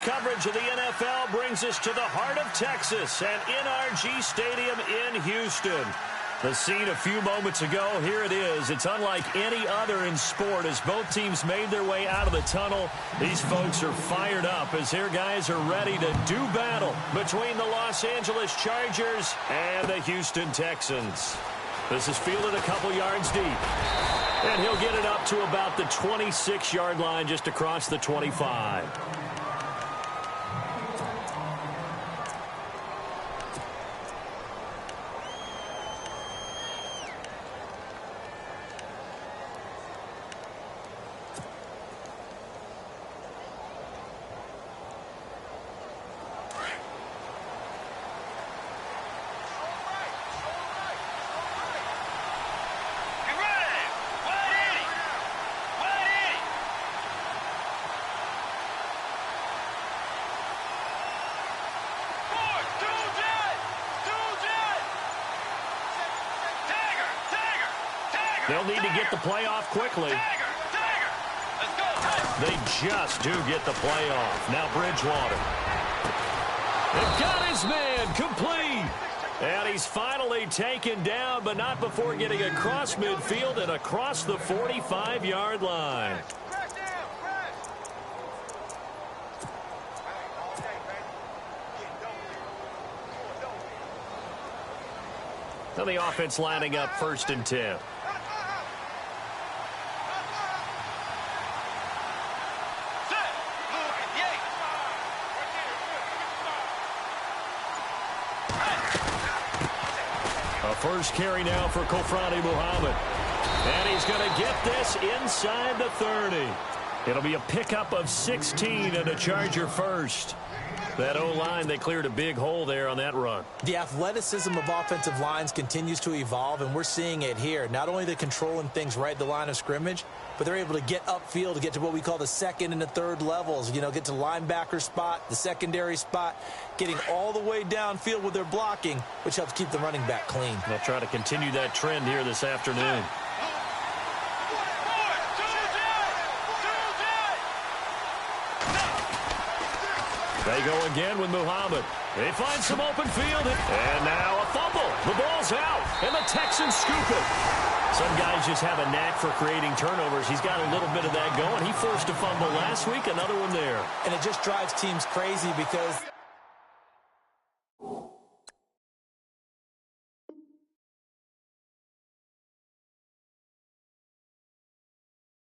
coverage of the NFL brings us to the heart of Texas and NRG Stadium in Houston. The scene a few moments ago, here it is. It's unlike any other in sport as both teams made their way out of the tunnel. These folks are fired up as their guys are ready to do battle between the Los Angeles Chargers and the Houston Texans. This is fielded a couple yards deep. And he'll get it up to about the 26-yard line just across the 25. They'll need to get the play off quickly. They just do get the play off. Now Bridgewater. They've got his man complete. And he's finally taken down, but not before getting across midfield and across the 45-yard line. Now the offense lining up 1st and 10. First carry now for Kofrani Muhammad. And he's going to get this inside the 30. It'll be a pickup of 16 and a Charger first. That O-line, they cleared a big hole there on that run. The athleticism of offensive lines continues to evolve, and we're seeing it here. Not only are they controlling things right at the line of scrimmage, but they're able to get upfield to get to what we call the 2nd and the 3rd levels. You know, get to the linebacker spot, the secondary spot, getting all the way downfield with their blocking, which helps keep the running back clean. They'll try to continue that trend here this afternoon. They go again with Muhammad. They find some open field. And now a fumble. The ball's out, and the Texans scoop it. Some guys just have a knack for creating turnovers. He's got a little bit of that going. He forced a fumble last week, another one there. And it just drives teams crazy because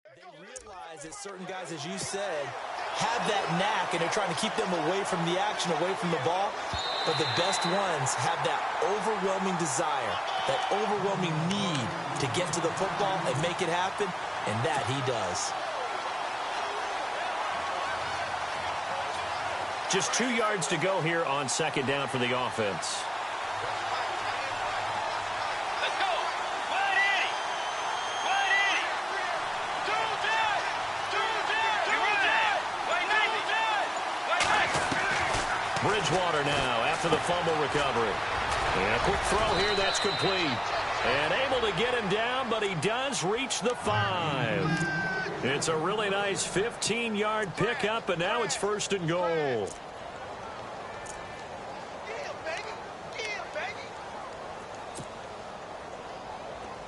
they realize that certain guys, as you said, have that knack, and they're trying to keep them away from the action, away from the ball. But the best ones have that overwhelming desire, that overwhelming need to get to the football and make it happen, and that he does. Just 2 yards to go here on 2nd down for the offense. Bridgewater now after the fumble recovery. And a quick throw here that's complete. And able to get him down, but he does reach the 5. It's a really nice 15-yard pickup, and now it's 1st and goal.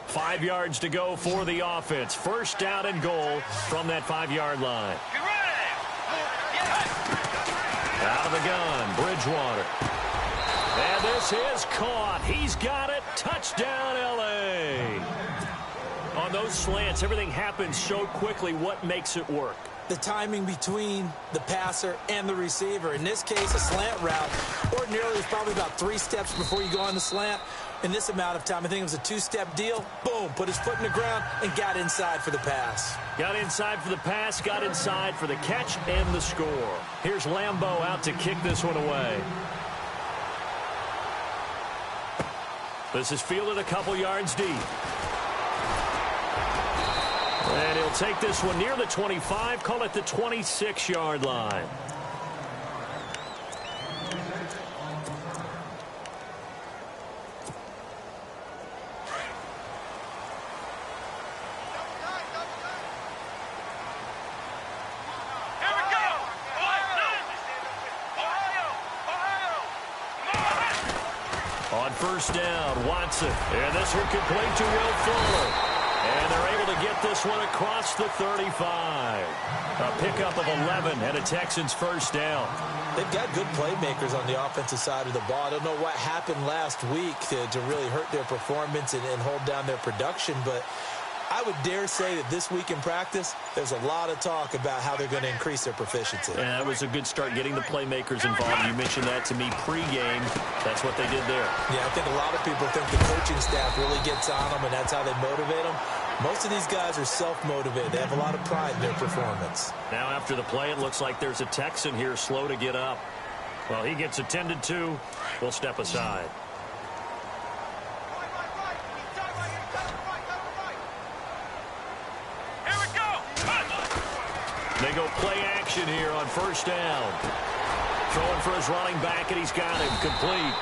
Five yards to go for the offense. 1st down and goal from that 5-yard line. Out of the gun, Bridgewater. And this is caught. He's got it. Touchdown, L.A. On those slants, everything happens so quickly. What makes it work? The timing between the passer and the receiver. In this case, a slant route. Ordinarily, it's probably about 3 steps before you go on the slant. In this amount of time, I think it was a 2-step deal. Boom, put his foot in the ground and got inside for the pass. Got inside for the pass, got inside for the catch and the score. Here's Lambeau out to kick this one away. This is fielded a couple yards deep. And he'll take this one near the 25, call it the 26-yard line. first down. Watson. And this one complete to Will Fuller. And they're able to get this one across the 35. A pickup of 11 and a Texans first down. They've got good playmakers on the offensive side of the ball. I don't know what happened last week to really hurt their performance and hold down their production, but I would dare say that this week in practice, there's a lot of talk about how they're going to increase their proficiency. Yeah, that was a good start getting the playmakers involved. You mentioned that to me pregame. That's what they did there. Yeah, I think a lot of people think the coaching staff really gets on them, and that's how they motivate them. Most of these guys are self-motivated. They have a lot of pride in their performance. Now after the play, it looks like there's a Texan here slow to get up. Well, he gets attended to. We'll step aside. They go play action here on first down. Throwing for his running back, and he's got him complete.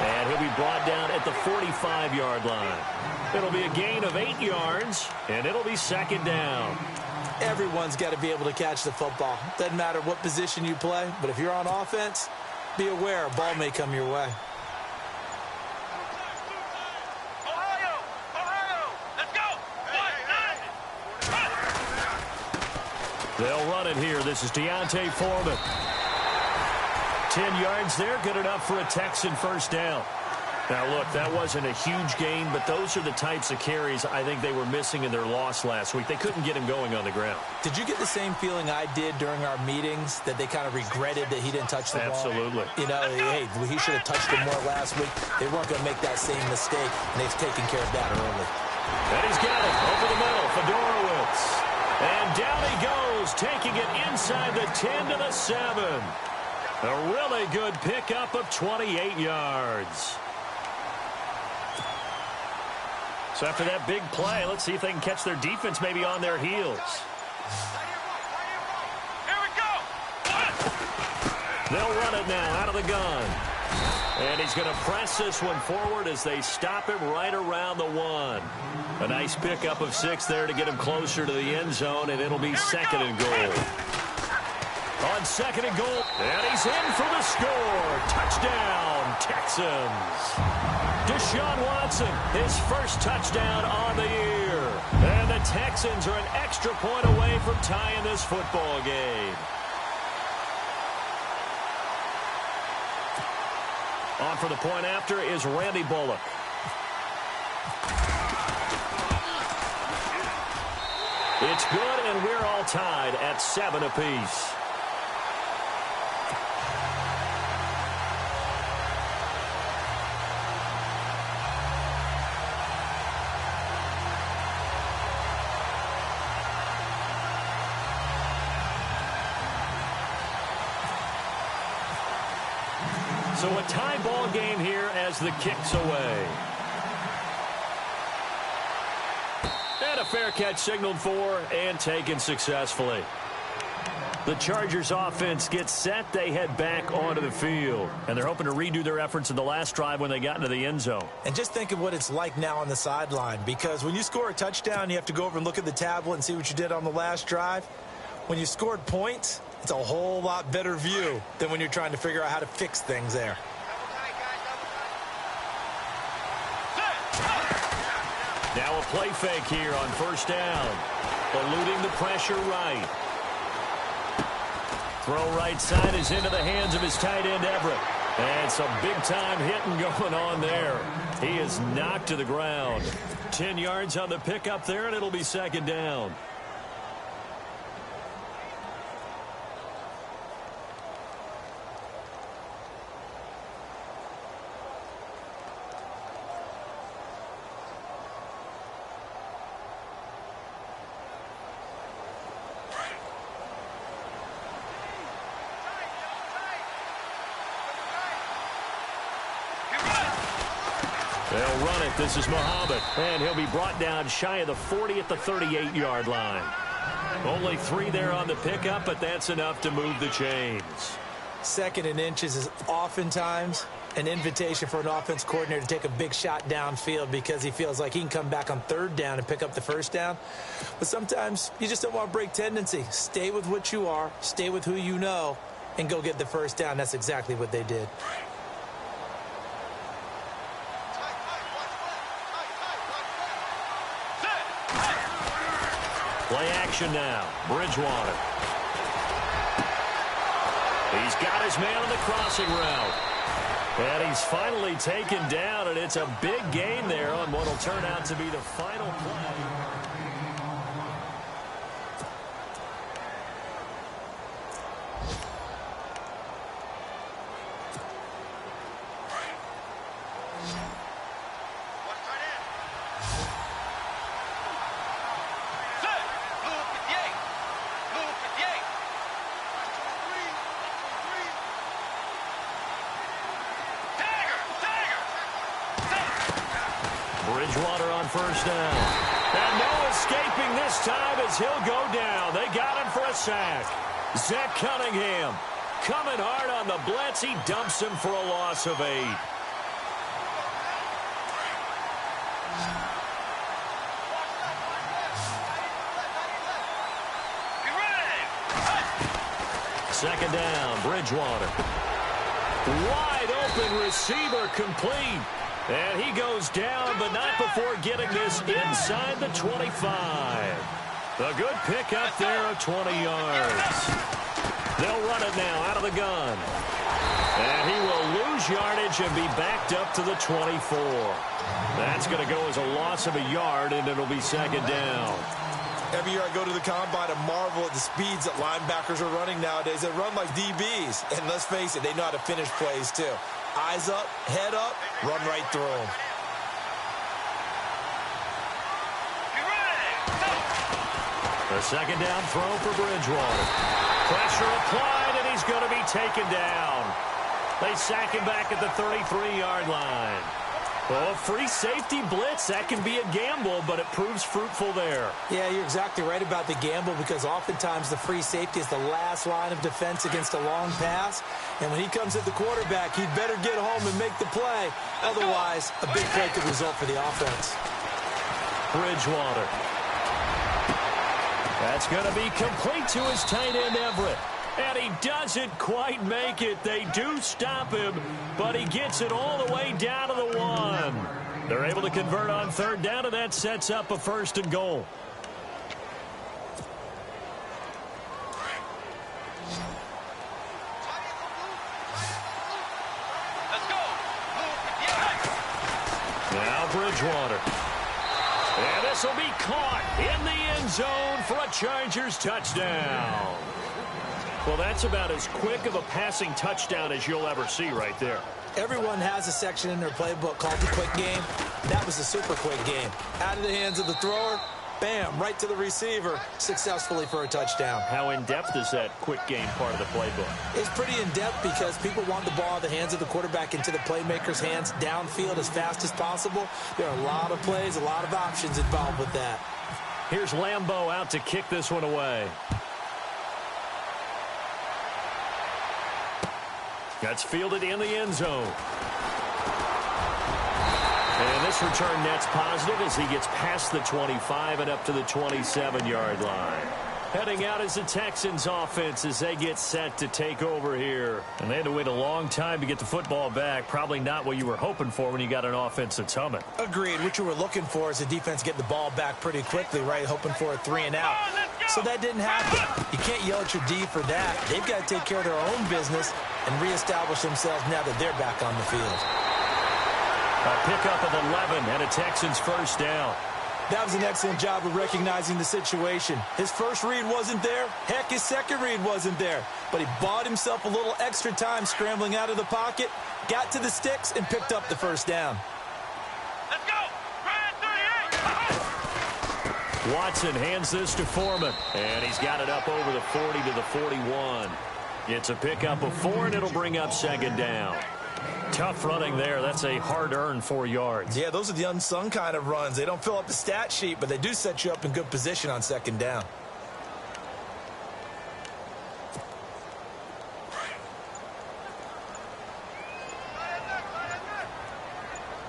And he'll be brought down at the 45-yard line. It'll be a gain of 8 yards, and it'll be second down. Everyone's got to be able to catch the football. Doesn't matter what position you play, but if you're on offense, be aware a ball may come your way. They'll run it here. This is Deontay Foreman. 10 yards there, good enough for a Texan first down. Now, look, that wasn't a huge gain, but those are the types of carries I think they were missing in their loss last week. They couldn't get him going on the ground. Did you get the same feeling I did during our meetings, that they kind of regretted that he didn't touch the ball? Absolutely. You know, hey, he should have touched it more last week. They weren't going to make that same mistake, and they've taken care of that early. And he's got it over the middle. Fedorowicz. And down he goes, taking it inside the 10 to the 7. A really good pickup of 28 yards. So after that big play, let's see if they can catch their defense maybe on their heels. Here we go. They'll run it now out of the gun. And he's going to press this one forward as they stop him right around the 1. A nice pickup of 6 there to get him closer to the end zone, and it'll be second and goal. On second and goal, and he's in for the score. Touchdown, Texans. Deshaun Watson, his first touchdown on the year. And the Texans are an extra point away from tying this football game. On for the point after is Randy Bullock. It's good, and we're all tied at 7 apiece. So a tie ball game here as the kick's away. And a fair catch signaled for and taken successfully. The Chargers offense gets set. They head back onto the field. And they're hoping to redo their efforts in the last drive when they got into the end zone. And just think of what it's like now on the sideline, because when you score a touchdown, you have to go over and look at the tablet and see what you did on the last drive. When you scored points, it's a whole lot better view than when you're trying to figure out how to fix things there. Now a play fake here on first down. Eluding the pressure right. Throw right side is into the hands of his tight end, Everett. And some big-time hitting going on there. He is knocked to the ground. 10 yards on the pickup there, and it'll be second down. They'll run it. This is Muhammad. And he'll be brought down shy of the 40 at the 38-yard line. Only 3 there on the pickup, but that's enough to move the chains. Second and inches is oftentimes an invitation for an offense coordinator to take a big shot downfield because he feels like he can come back on third down and pick up the first down. But sometimes you just don't want to break tendency. Stay with what you are, stay with who you know, and go get the first down. That's exactly what they did. Play action now. Bridgewater. He's got his man on the crossing route. And he's finally taken down, and it's a big gain there on what will turn out to be the final play. Bridgewater on first down. And no escaping this time as he'll go down. They got him for a sack. Zach Cunningham coming hard on the blitz. He dumps him for a loss of 8. Second down, Bridgewater. Wide open receiver complete. And he goes down, but not before getting this inside the 25. A good pickup there of 20 yards. They'll run it now out of the gun. And he will lose yardage and be backed up to the 24. That's going to go as a loss of a yard, and it'll be second down. Every year I go to the combine and marvel at the speeds that linebackers are running nowadays. They run like DBs. And let's face it, they know how to finish plays too. Eyes up, head up, run right through them. The second down throw for Bridgewater. Pressure applied, and he's going to be taken down. They sack him back at the 33-yard line. Well, free safety blitz, that can be a gamble, but it proves fruitful there. Yeah, you're exactly right about the gamble because oftentimes the free safety is the last line of defense against a long pass. And when he comes at the quarterback, he'd better get home and make the play. Otherwise, a big play could result for the offense. Bridgewater. That's going to be complete to his tight end, Everett. And he doesn't quite make it. They do stop him, but he gets it all the way down to the 1. They're able to convert on third down, and that sets up a first and goal. Now Bridgewater. And this will be caught in the end zone for a Chargers touchdown. Well, that's about as quick of a passing touchdown as you'll ever see right there. Everyone has a section in their playbook called the quick game. That was a super quick game. Out of the hands of the thrower, bam, right to the receiver, successfully for a touchdown. How in-depth is that quick game part of the playbook? It's pretty in-depth because people want the ball in the hands of the quarterback into the playmaker's hands downfield as fast as possible. There are a lot of plays, a lot of options involved with that. Here's Lambeau out to kick this one away. That's fielded in the end zone. And this return net's positive as he gets past the 25 and up to the 27-yard line. Heading out is the Texans offense as they get set to take over here. And they had to wait a long time to get the football back. Probably not what you were hoping for when you got an offense that's humming. Agreed. What you were looking for is the defense getting the ball back pretty quickly, right? Hoping for a 3 and out. So that didn't happen. You can't yell at your D for that. They've got to take care of their own business and reestablish themselves now that they're back on the field. A pickup of 11 and a Texans first down. That was an excellent job of recognizing the situation. His first read wasn't there. Heck, his second read wasn't there. But he bought himself a little extra time scrambling out of the pocket, got to the sticks, and picked up the first down. Let's go! Watson hands this to Foreman, and he's got it up over the 40 to the 41. It's a pickup of 4, and it'll bring up second down. Tough running there. That's a hard-earned 4 yards. Yeah, those are the unsung kind of runs. They don't fill up the stat sheet, but they do set you up in good position on second down.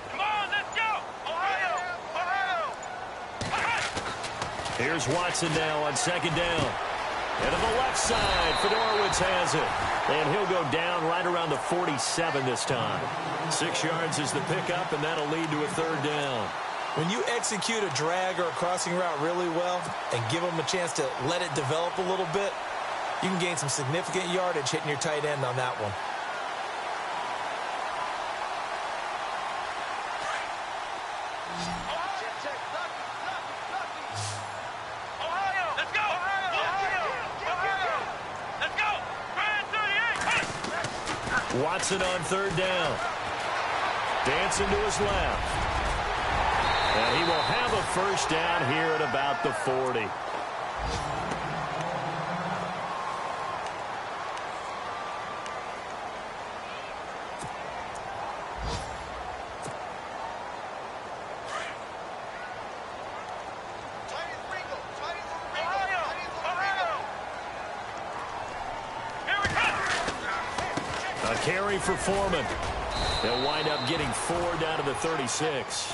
Come on, let's go! Ohio! Here's Watson now on second down. And to the left side, Fedorowicz has it. And he'll go down right around the 47 this time. 6 yards is the pickup, and that'll lead to a third down. When you execute a drag or a crossing route really well and give them a chance to let it develop a little bit, you can gain some significant yardage hitting your tight end on that one. Watson on third down. Dancing to his left. And he will have a first down here at about the 40. A carry for Foreman. They'll wind up getting 4 down to the 36.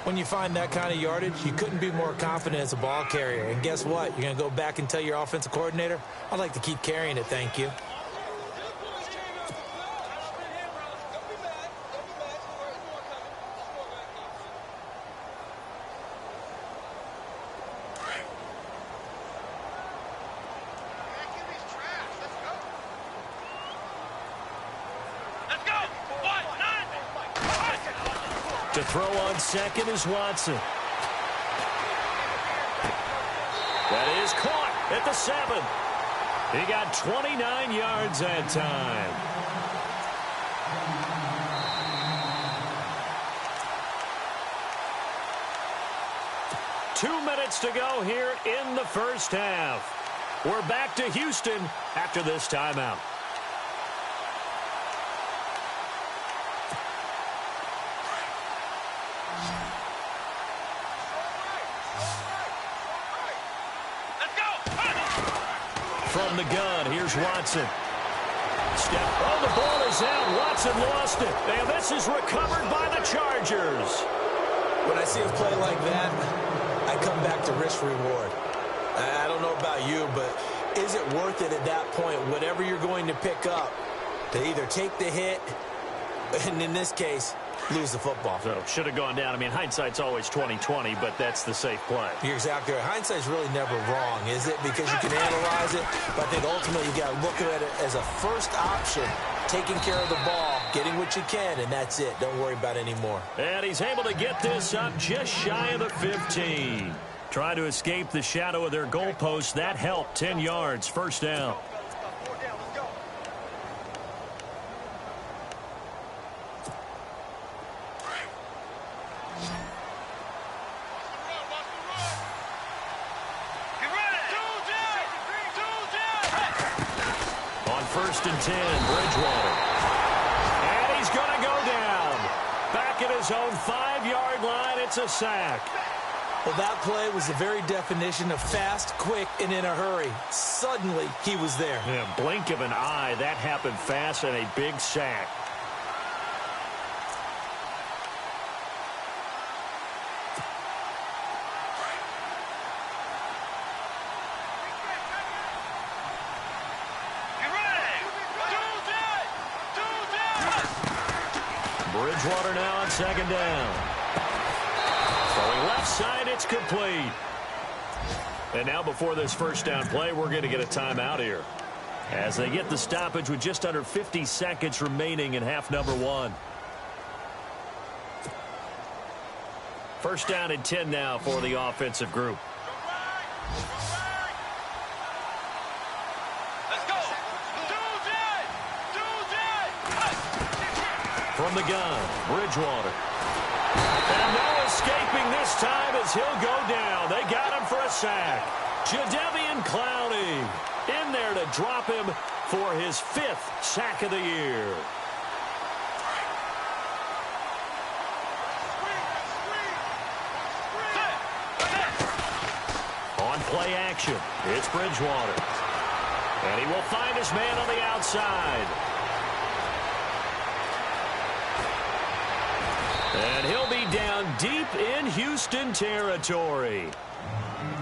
When you find that kind of yardage, you couldn't be more confident as a ball carrier. And guess what? You're going to go back and tell your offensive coordinator, I'd like to keep carrying it, thank you. To throw on second is Watson. That is caught at the 7. He got 29 yards that time. Two minutes to go here in the first half. We're back to Houston after this timeout. From the gun, here's Watson. The ball is out. Watson lost it. And this is recovered by the Chargers. When I see a play like that, I come back to risk reward. I don't know about you, but is it worth it at that point, whatever you're going to pick up, to either take the hit, and in this case, lose the football? So, should have gone down. I mean, hindsight's always 20/20, but that's the safe play. You're exactly right. Hindsight's really never wrong, is it? Because you can analyze it, but I think ultimately you got to look at it as a first option, taking care of the ball, getting what you can, and that's it. Don't worry about it anymore. And he's able to get this up just shy of the 15. Trying to escape the shadow of their goalpost. That helped. 10 yards, first down. First and 10, Bridgewater. And he's going to go down. Back at his own 5-yard line, it's a sack. Well, that play was the very definition of fast, quick, and in a hurry. Suddenly, he was there. Yeah, blink of an eye, that happened fast and a big sack. Bridgewater now on second down. Throwing left side, it's complete. And now before this first down play, we're going to get a timeout here, as they get the stoppage with just under 50 seconds remaining in half number 1. First down and 10 now for the offensive group. From the gun, Bridgewater. And no escaping this time as he'll go down. They got him for a sack. Jadeveon Clowney in there to drop him for his 5th sack of the year. On play action, it's Bridgewater. And he will find his man on the outside. And he'll be down deep in Houston territory.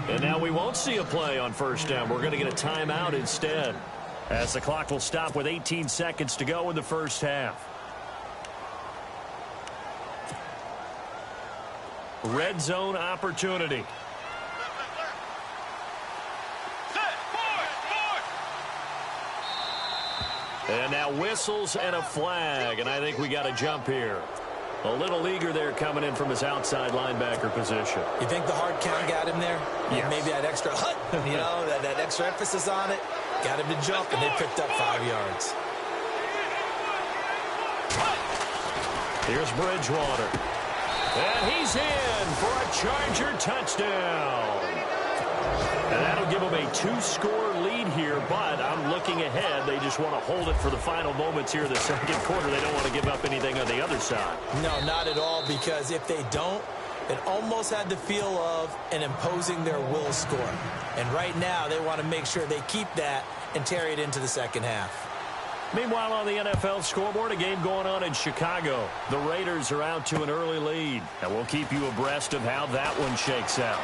And now we won't see a play on first down. We're going to get a timeout instead, as the clock will stop with 18 seconds to go in the first half. Red zone opportunity. And now whistles and a flag, and I think we got a jump here. A little eager there coming in from his outside linebacker position. You think the hard count got him there? Yes. Maybe that extra that extra emphasis on it got him to jump, and they picked up 5 yards. Here's Bridgewater. And he's in for a Charger touchdown. And that'll give them a 2-score lead here, but I'm looking ahead. They just want to hold it for the final moments here in the second quarter. They don't want to give up anything on the other side. No, not at all, because if they don't, it almost had the feel of an imposing their will score. And right now, they want to make sure they keep that and carry it into the second half. Meanwhile, on the NFL scoreboard, a game going on in Chicago. The Raiders are out to an early lead, and we'll keep you abreast of how that one shakes out.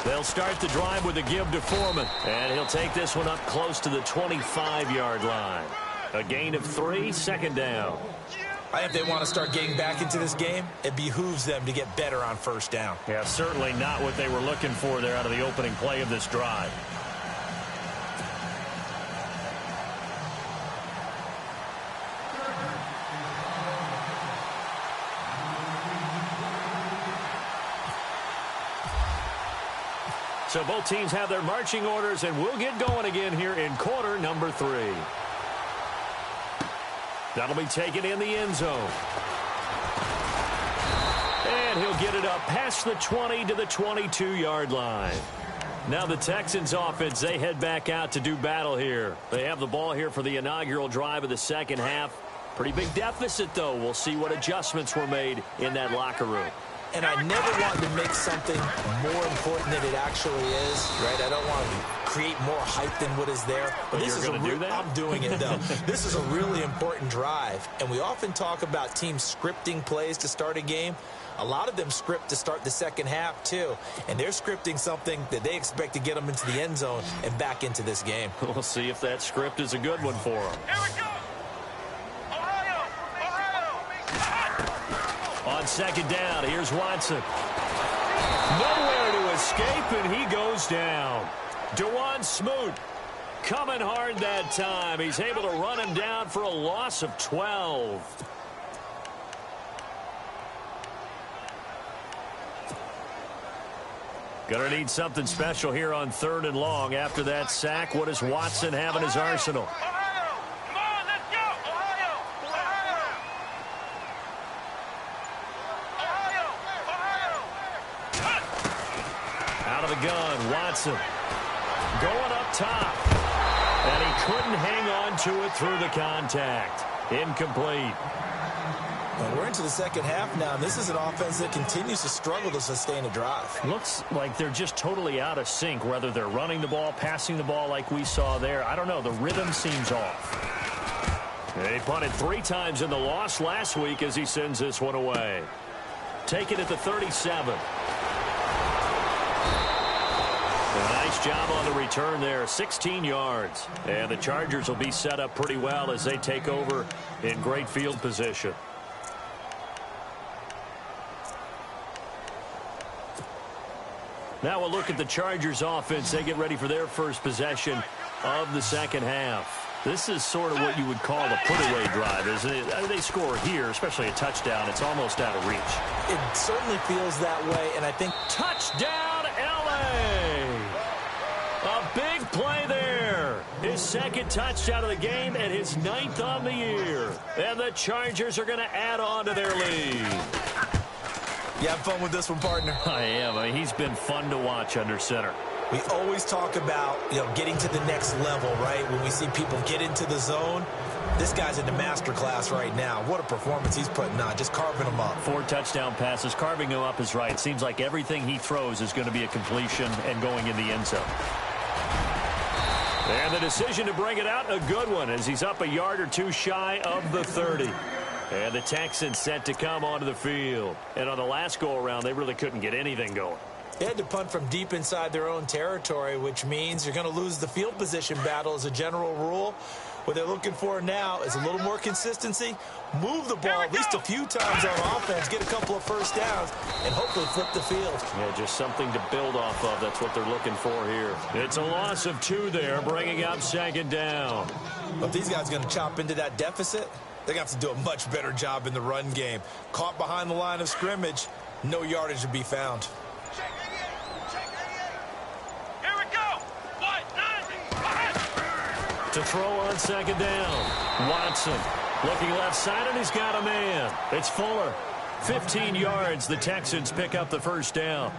They'll start the drive with a give to Foreman, and he'll take this one up close to the 25-yard line. A gain of 3, second down. I think if they want to start getting back into this game, it behooves them to get better on first down. Yeah, certainly not what they were looking for there out of the opening play of this drive. So both teams have their marching orders, and we'll get going again here in quarter number 3. That'll be taken in the end zone. And he'll get it up past the 20 to the 22-yard line. Now the Texans offense, they head back out to do battle here. They have the ball here for the inaugural drive of the second half. Pretty big deficit, though. We'll see what adjustments were made in that locker room. And I never wanted to make something more important than it actually is, right? I don't want to create more hype than what is there. But this is going to do that? I'm doing it, though. This is a really important drive. And we often talk about teams scripting plays to start a game. A lot of them script to start the second half, too. And they're scripting something that they expect to get them into the end zone and back into this game. We'll see if that script is a good one for them. Here we go. On second down, here's Watson. Nowhere to escape, and he goes down. DeJuan Smoot coming hard that time. He's able to run him down for a loss of 12. Gonna need something special here on 3rd and long. After that sack, what does Watson have in his arsenal? Gun, Watson going up top, and he couldn't hang on to it through the contact. Incomplete. Well, we're into the second half now, and this is an offense that continues to struggle to sustain a drive. Looks like they're just totally out of sync, whether they're running the ball, passing the ball like we saw there. I don't know. The rhythm seems off. They punted 3 times in the loss last week as he sends this one away. Take it at the 37. Nice job on the return there, 16 yards. And the Chargers will be set up pretty well as they take over in great field position. Now we'll look at the Chargers offense. They get ready for their first possession of the second half. This is sort of what you would call a put-away drive, isn't it? They score here, especially a touchdown. It's almost out of reach. It certainly feels that way, and I think... Touchdown, L.A.! A big play there. His second touchdown of the game and his 9th on the year. And the Chargers are going to add on to their lead. You have fun with this one, partner? I am. I mean, he's been fun to watch under center. We always talk about, getting to the next level, right? When we see people get into the zone, This guy's in the master class right now. What a performance he's putting on, just carving them up. 4 touchdown passes. Carving him up is right. It seems like everything he throws is going to be a completion and going in the end zone. And the decision to bring it out, a good one, as he's up a yard or two shy of the 30. And the Texans set to come onto the field. And on the last go-around, they really couldn't get anything going. They had to punt from deep inside their own territory, which means you're going to lose the field position battle as a general rule. What they're looking for now is a little more consistency, move the ball at least a few times on offense, get a couple of first downs, and hopefully flip the field. Yeah, just something to build off of. That's what they're looking for here. It's a loss of 2 there, bringing up 2nd down. But if these guys are going to chop into that deficit, they're going to have to do a much better job in the run game. Caught behind the line of scrimmage, no yardage to be found. To throw on 2nd down. Watson looking left side, and he's got a man. It's Fuller. 15 yards. The Texans pick up the 1st down.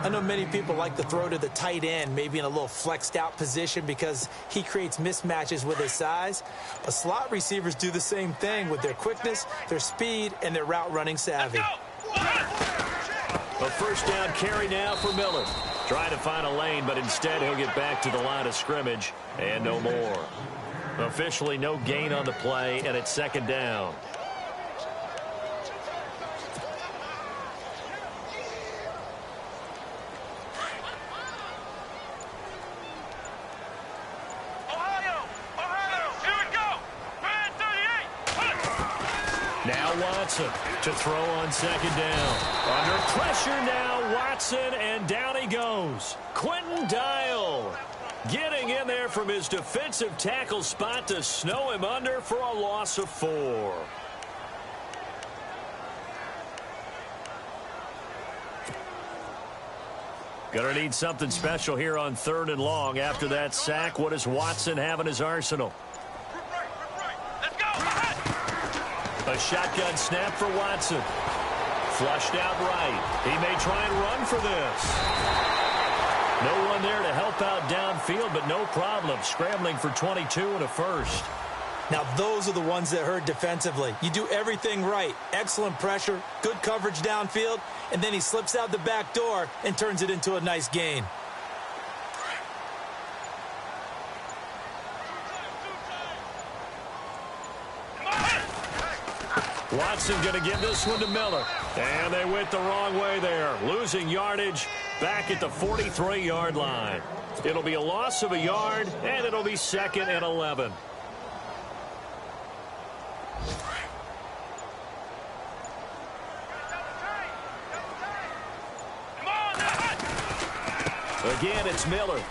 I know many people like to throw to the tight end, maybe in a little flexed out position because he creates mismatches with his size. But slot receivers do the same thing with their quickness, their speed, and their route running savvy. A 1st down carry now for Miller. Trying to find a lane, but instead he'll get back to the line of scrimmage and no more. Officially no gain on the play, and it's 2nd down. Now Watson to throw on 2nd down. Under pressure now, Watson, and down he goes. Quentin Dial getting in there from his defensive tackle spot to snow him under for a loss of 4. Gonna need something special here on 3rd and long. After that sack, what does Watson have in his arsenal? A shotgun snap for Watson. Flushed out right. He may try and run for this. No one there to help out downfield, but no problem. Scrambling for 22 and a 1st. Now, those are the ones that hurt defensively. You do everything right. Excellent pressure, good coverage downfield, and then he slips out the back door and turns it into a nice gain. Watson going to give this one to Miller. And they went the wrong way there. Losing yardage back at the 43-yard line. It'll be a loss of a yard, and it'll be 2nd and 11. Again, it's Miller.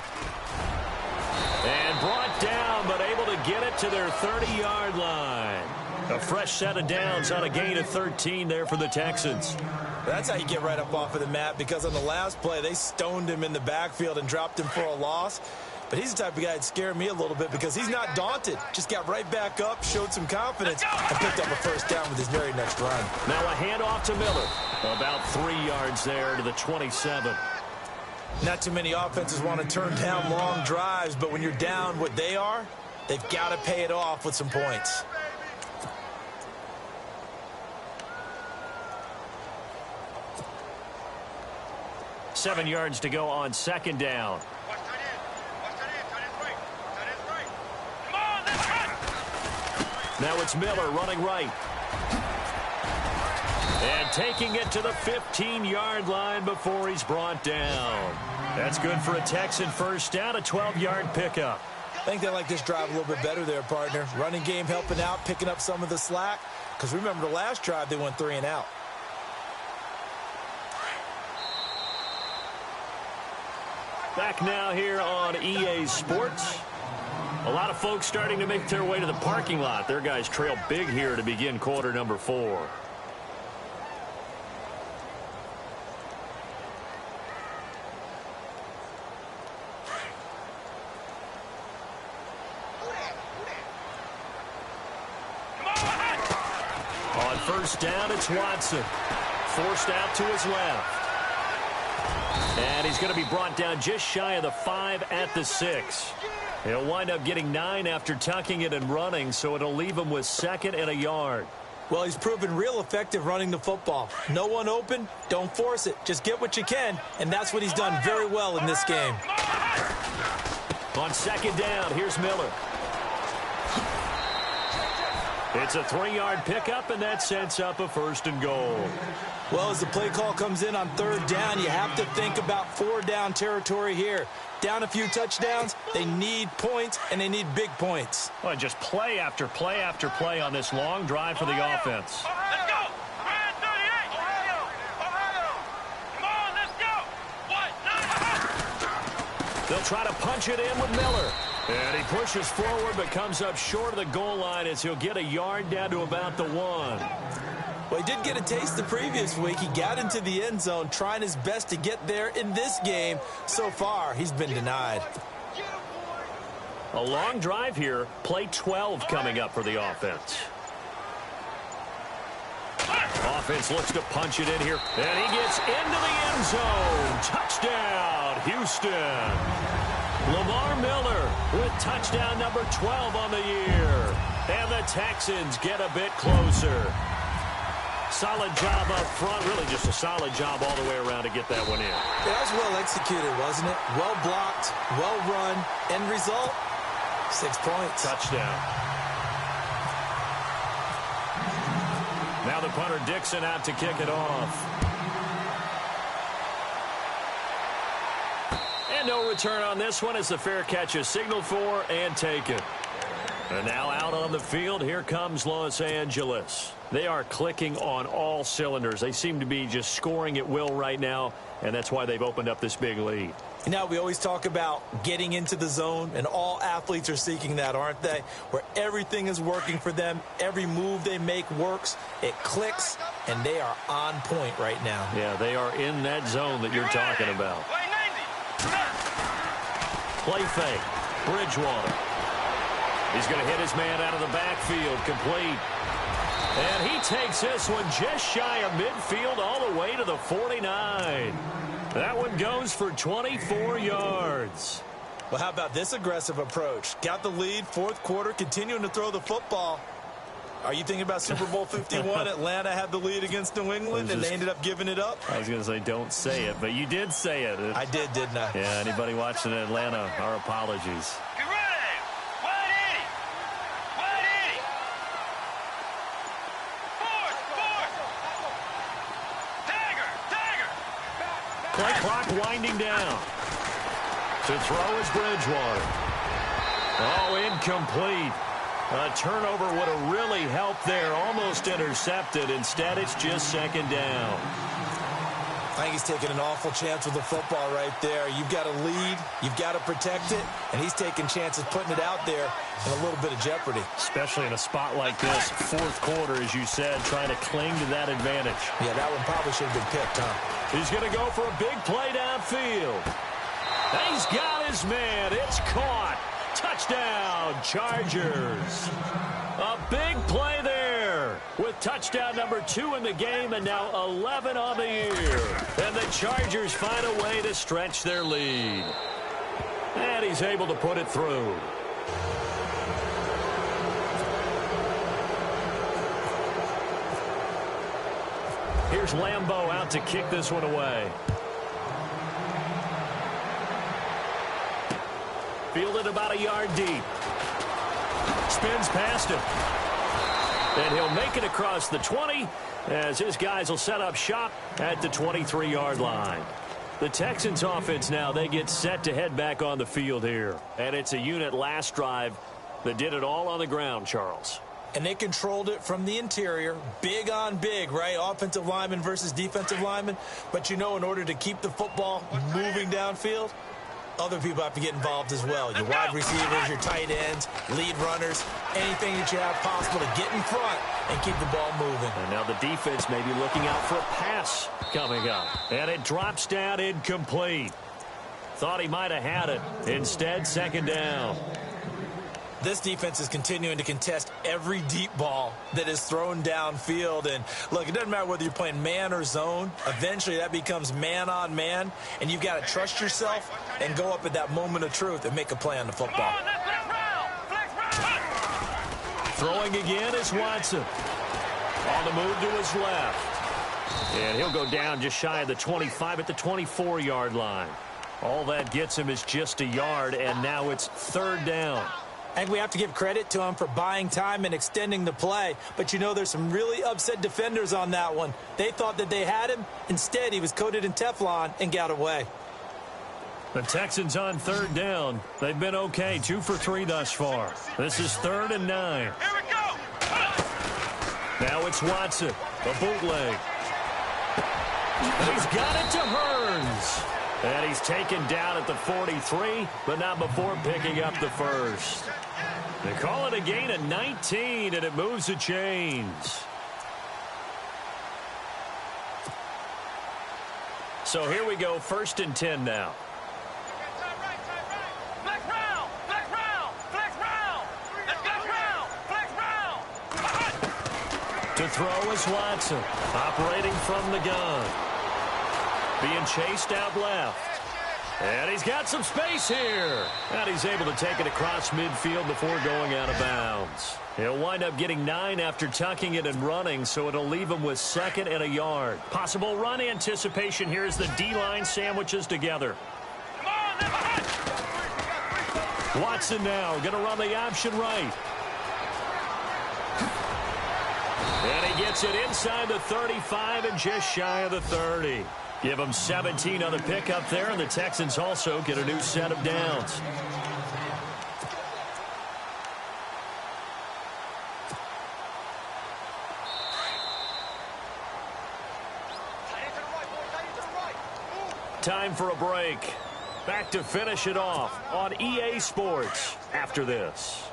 And brought down, but able to get it to their 30-yard line. A fresh set of downs on a gain of 13 there for the Texans. That's how you get right up off of the mat, because on the last play, they stoned him in the backfield and dropped him for a loss. But he's the type of guy that scared me a little bit because he's not daunted. Just got right back up, showed some confidence, and picked up a 1st down with his very next run. Now a handoff to Miller. About 3 yards there to the 27. Not too many offenses want to turn down long drives, but when you're down what they are, they've got to pay it off with some points. Seven yards to go on 2nd down. Now it's Miller running right. And taking it to the 15-yard line before he's brought down. That's good for a Texan 1st down, a 12-yard pickup. I think they like this drive a little bit better there, partner. Running game helping out, picking up some of the slack. Because remember the last drive, they went 3 and out. Back now here on EA Sports. A lot of folks starting to make their way to the parking lot. Their guys trail big here to begin quarter number 4. On 1st down, it's Watson. Forced out to his left. And he's going to be brought down just shy of the 5 at the 6. He'll wind up getting 9 after tucking it and running, so it'll leave him with 2nd and a yard. Well, he's proven real effective running the football. No one open, don't force it. Just get what you can, and that's what he's done very well in this game. On 2nd down, here's Miller. It's a 3-yard pickup, and that sets up a 1st and goal. Well, as the play call comes in on 3rd down, you have to think about 4-down territory here. Down a few touchdowns, they need points, and they need big points. Well, just play after play after play on this long drive for the offense. Let's go. Man 38. Ohio. Come on, let's go. What? They'll try to punch it in with Miller. And he pushes forward but comes up short of the goal line as he'll get a yard down to about the 1. Well, he did get a taste the previous week. He got into the end zone trying his best to get there in this game. So far, he's been denied. A long drive here. Play 12 coming up for the offense. Offense looks to punch it in here. And he gets into the end zone. Touchdown, Houston. Lamar Miller with touchdown number 12 on the year. And the Texans get a bit closer. Solid job up front. Really just a solid job all the way around to get that one in. That was well executed, wasn't it? Well blocked, well run. End result, 6 points. Touchdown. Now the punter Dixon out to kick it off. And no return on this one as the fair catch is signaled for and taken. And now out on the field, here comes Los Angeles. They are clicking on all cylinders. They seem to be just scoring at will right now, and that's why they've opened up this big lead. Now, we always talk about getting into the zone, and all athletes are seeking that, aren't they? Where everything is working for them. Every move they make works. It clicks, and they are on point right now. Yeah, they are in that zone that you're talking about. Play fake. Bridgewater. He's going to hit his man out of the backfield. Complete. And he takes this one just shy of midfield all the way to the 49. That one goes for 24 yards. Well, how about this aggressive approach? Got the lead, 4th quarter, continuing to throw the football. Are you thinking about Super Bowl 51? Atlanta had the lead against New England, and they ended up giving it up? I was going to say don't say it, but you did say it. I did, didn't I? Yeah, anybody watching Atlanta, our apologies. Get ready. 180. 180. Forward. Dagger. Play clock winding down. To throw is Bridgewater. Oh, incomplete. A turnover would have really helped there. Almost intercepted. Instead, it's just 2nd down. I think he's taking an awful chance with the football right there. You've got a lead. You've got to protect it. And he's taking chances putting it out there in a little bit of jeopardy. Especially in a spot like this. 4th quarter, as you said, trying to cling to that advantage. Yeah, that one probably should have been picked, huh? He's going to go for a big play downfield. He's got his man. It's caught. Touchdown, Chargers. A big play there with touchdown number 2 in the game and now 11 on the year. And the Chargers find a way to stretch their lead. And he's able to put it through. Here's Lambeau out to kick this one away. Fielded about a yard deep. Spins past him. And he'll make it across the 20 as his guys will set up shop at the 23-yard line. The Texans offense now, they get set to head back on the field here. And it's a unit last drive that did it all on the ground, Charles. And they controlled it from the interior. Big on big, right? Offensive lineman versus defensive lineman. But, you know, in order to keep the football moving downfield, other people have to get involved as well. Your wide receivers, your tight ends, lead runners, anything that you have possible to get in front and keep the ball moving. And now the defense may be looking out for a pass coming up. And it drops down incomplete. Thought he might have had it. Instead, 2nd down. this defense is continuing to contest every deep ball that is thrown downfield. And, look, it doesn't matter whether you're playing man or zone. Eventually, that becomes man-on-man, and you've got to trust yourself and go up at that moment of truth and make a play on the football. Throwing again is Watson. On the move to his left. And he'll go down just shy of the 25 at the 24-yard line. All that gets him is just a yard, and now it's third down. I think we have to give credit to him for buying time and extending the play. But, you know, there's some really upset defenders on that one. They thought that they had him. Instead, he was coated in Teflon and got away. The Texans on third down. They've been okay, 2 for 3 thus far. This is 3rd and 9. Here we go. Now it's Watson, a bootleg. And he's got it to Hearns. And he's taken down at the 43, but not before picking up the first. They call it a gain of 19, and it moves the chains. So here we go, 1st and 10 now. To throw is Watson, operating from the gun. Being chased out left. And he's got some space here. And he's able to take it across midfield before going out of bounds. He'll wind up getting 9 after tucking it and running, so it'll leave him with 2nd and a yard. Possible run anticipation here as the D-line sandwiches together. Watson now going to run the option right. And he gets it inside the 35 and just shy of the 30. Give them 17 on the pickup there, and the Texans also get a new set of downs. Time for a break. Back to finish it off on EA Sports after this.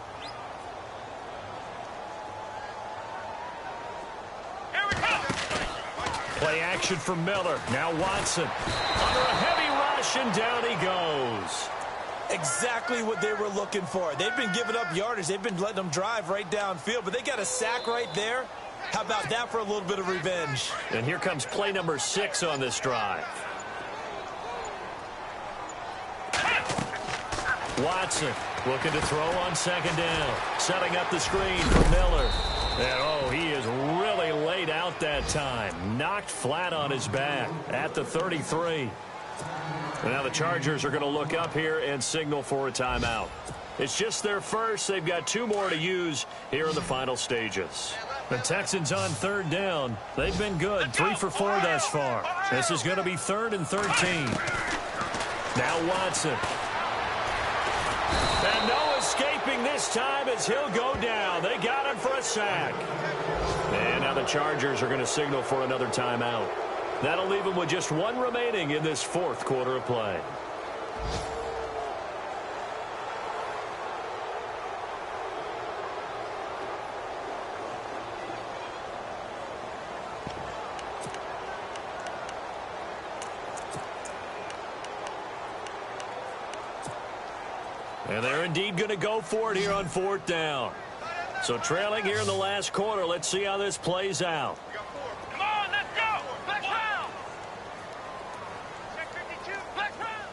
Play action for Miller. Now Watson. Under a heavy rush, and down he goes. Exactly what they were looking for. They've been giving up yardage. They've been letting them drive right downfield, but they got a sack right there. How about that for a little bit of revenge? And here comes play number 6 on this drive. Watson looking to throw on 2nd down. Setting up the screen for Miller. And, oh, he is really laid out that time. Knocked flat on his back at the 33. Now the Chargers are going to look up here and signal for a timeout. It's just their first. They've got 2 more to use here in the final stages. The Texans on 3rd down. They've been good. 3 for 4 thus far. This is going to be 3rd and 13. Now Watson. And no escaping this time as he'll go down. They got him for a sack. And now the Chargers are going to signal for another timeout. That'll leave them with just 1 remaining in this 4th quarter of play. And they're indeed going to go for it here on 4th down. So trailing here in the last quarter, let's see how this plays out. Come on, let's go. Flex round. Check 52. Flex round.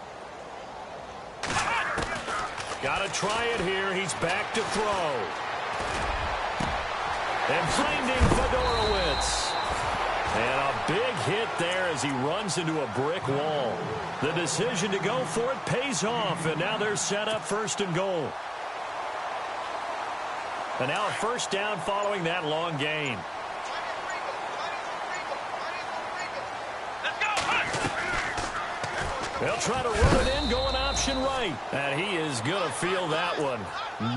Got to try it here. He's back to throw. And finding Fedorowicz. And a big hit there as he runs into a brick wall. The decision to go for it pays off, and now they're set up 1st and goal. And now a 1st down following that long gain. They'll try to run it in, going option right. And he is going to feel that one.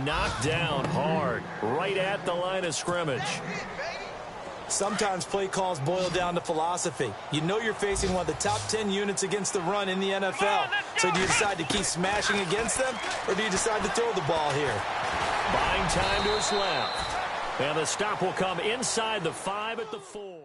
Knocked down hard, right at the line of scrimmage. Sometimes play calls boil down to philosophy. You know you're facing one of the top 10 units against the run in the NFL. So do you decide to keep smashing against them, or do you decide to throw the ball here? Buying time to his left. And the stop will come inside the 5 at the 4.